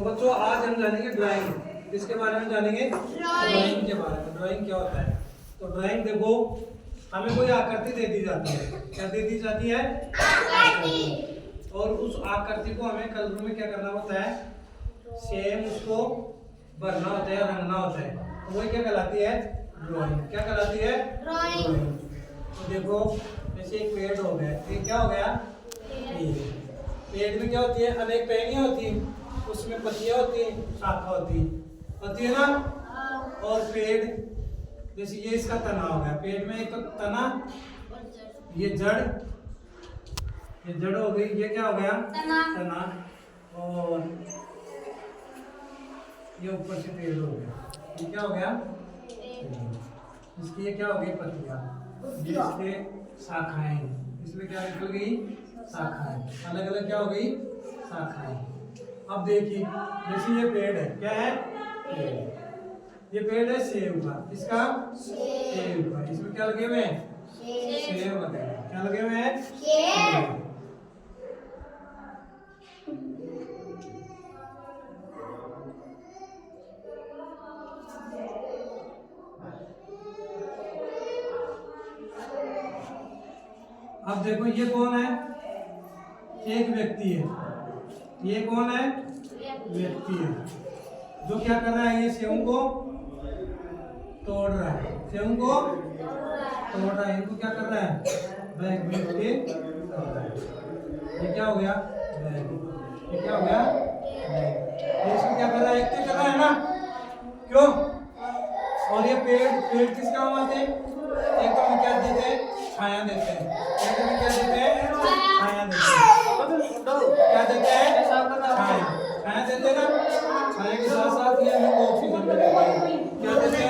तो बच्चों आज हम जानेंगे ड्राइंग। किसके बारे में जानेंगे? ड्राइंग के बारे में। ड्राइंग क्या होता है? तो ड्राइंग देखो, हमें कोई आकृति दे दी जाती है। क्या दे दी जाती है? आकृति। और उस आकृति को हमें कलर में क्या करना होता है? सेम उसको भरना होता है, रंगना होता है। तो वही क्या कहलाती है? ड्राइंग। क्या कहलाती है? ड्राइंग। तो देखो जैसे एक पेड़ हो गया, ये क्या हो गया? पेड़ में क्या होती है? अनेक टहनियां होती हैं, उसमें पत्तियां होती हैं, शाखा होती है ना। और पेड़ जैसे ये इसका तना हो गया, पेड़ में एक तो तना, ये जड़ हो गई, ये क्या हो गया? तना। और ये ऊपर से पेड़ हो गया, ये क्या हो गया? इसकी ये क्या हो गई? पत्तियां। इसके शाखाएं, इसमें क्या निकल गई? शाखाएं। अलग अलग क्या हो गई? शाखाएं। अब देखिए जैसे ये पेड़ है, क्या है? पेड़। ये पेड़ है सेब का, इसका सेब का। इसमें क्या लगे हुए हैं? सेब लगे हुए हैं। क्या लगे हुए हैं? सेब। अब देखो ये कौन है? एक व्यक्ति है। ये कौन है? व्यक्ति है जो क्या कर रहा है? ये सेब को तोड़ रहा है, सेब को तोड़ रहा है। इनको क्या कर रहा है? बैग में के तोड़ रहा है। ये क्या हो गया? बैग। ये क्या हो गया? बैग। ये इसको क्या कर रहा है? एक कर रहा है ना, क्यों? और ये पेड़ किस काम आते हैं? एक तो क्या देते हैं? छाया देते हैं। एक तो क्या देते हैं? छाया देते हैं। क्या देते हैं? छाया देते हैं ना। छाया के साथ साथ ये हमें ऑक्सीजन भी देते हैं। क्या देते हैं?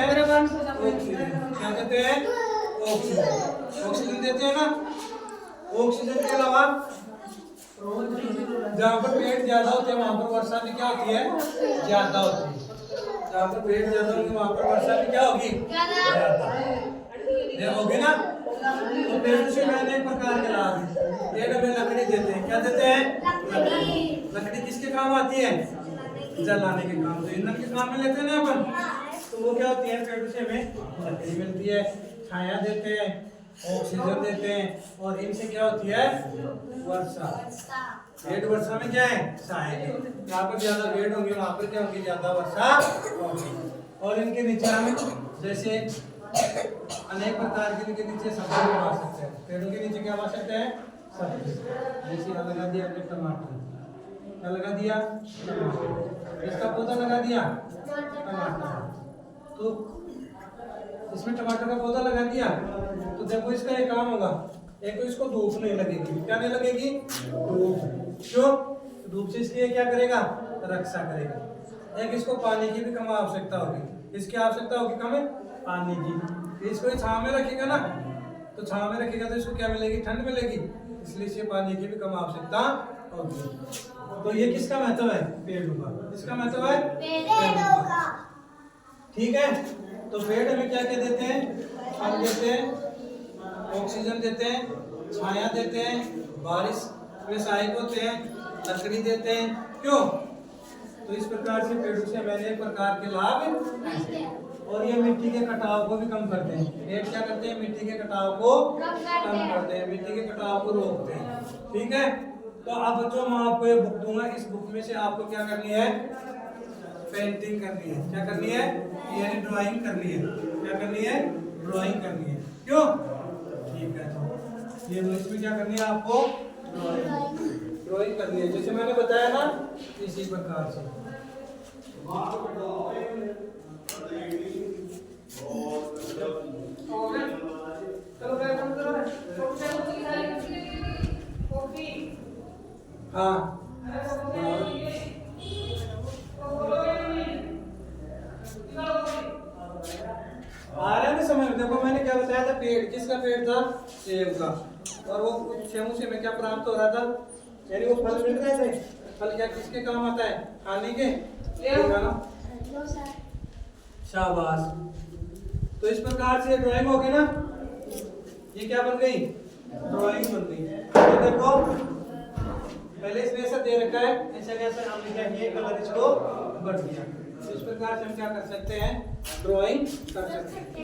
ऑक्सीजन। क्या देते हैं? ऑक्सीजन। ऑक्सीजन देते हैं ना। ऑक्सीजन के अलावा जहाँ पर पेड़ ज्यादा होते हैं वहाँ पर वर्षा भी क्या होती है? ज्यादा होती है। जहाँ पर पेड़ ज्यादा होंगे वहाँ पर वर्षा भी क्या होगी? ज्यादा होगी ना। तो पेड़ से मैंने एक प्रकार के लाभ है। पेड़ हमें लकड़ी देते हैं। क्या देते हैं? लकड़ी किसके काम आती है? जलाने के काम। तो ईंधन के काम में लेते हैं ना अपन। तो वो क्या होती है? पेड़ से हमें लकड़ी मिलती है, छाया देते हैं, ऑक्सीजन देते हैं। और इनसे क्या होती है? वर्षा। पेड़ वर्षा में क्या है? सहायक। जहाँ पर ज्यादा पेड़ होंगे वहाँ पर क्या होगी? ज्यादा वर्षा होगी। और इनके नीचे हम जैसे अनेक प्रकार के इनके नीचे सब्जी लगा सकते हैं। पेड़ों के नीचे क्या लगा सकते हैं? सब्जी। जैसे लगा दिया हमने टमाटर, क्या लगा दिया? टमाटर। इसका पौधा लगा दिया टमाटर। तो इसमें टमाटर का पौधा लगा दिया तो देखो इसका एक काम होगा। एक तो इसको धूप नहीं लगेगी। क्या नहीं लगेगी? धूप। क्यों? धूप से इसकी क्या करेगा? रक्षा करेगा। एक इसको पानी की भी कम आवश्यकता होगी। इसकी आवश्यकता होगी कम पानी की। इसको छांव में रखेगा ना, तो छांव में रखेगा तो इसको क्या मिलेगी? ठंड मिलेगी। इसलिए इसे पानी की भी कम आवश्यकता होगी। तो ये किसका महत्व है? पेड़ों का। किसका महत्व है? पेड़ों का। ठीक है। तो पेड़ हमें क्या क्या देते हैं? हम देते हैं ऑक्सीजन देते हैं, छाया देते हैं, बारिश में सहायक होते हैं, लकड़ी देते हैं। क्यों? तो इस प्रकार से पेड़ों से हमें अनेक प्रकार के लाभ। और ये मिट्टी के कटाव को भी कम करते हैं। पेड़ क्या करते हैं? मिट्टी के कटाव को कम करते हैं, मिट्टी के कटाव को रोकते हैं। ठीक है। तो अब बच्चों मैं आपको ये बुक दूंगा। इस बुक में से आपको क्या करनी है? पेंटिंग करनी है। क्या करनी है? यानी ड्राइंग करनी है। क्या करनी है? ड्राइंग करनी है। क्यों? ठीक है। तो ये इसमें क्या करनी है आपको? ड्राइंग करनी है। जैसे मैंने बताया ना, इसी प्रकार से। हाँ आ रहा है ना समझ में? देखो मैंने क्या बताया था? पेड़। किसका पेड़ था? सेब का। और वो सेब से हमें क्या प्राप्त हो रहा था? यानी वो फल मिल रहे थे। फल क्या किसके काम आता है? खाने के। शाबाश। तो इस प्रकार से ड्राइंग होगी ना। ये क्या बन गई? ड्राइंग बन गई। तो देखो पहले इसने ऐसा दे रखा है, ऐसा कैसे हमने क्या किया, कलर इसको भर दिया। इस प्रकार से हम क्या कर सकते हैं, ड्राइंग कर सकते हैं।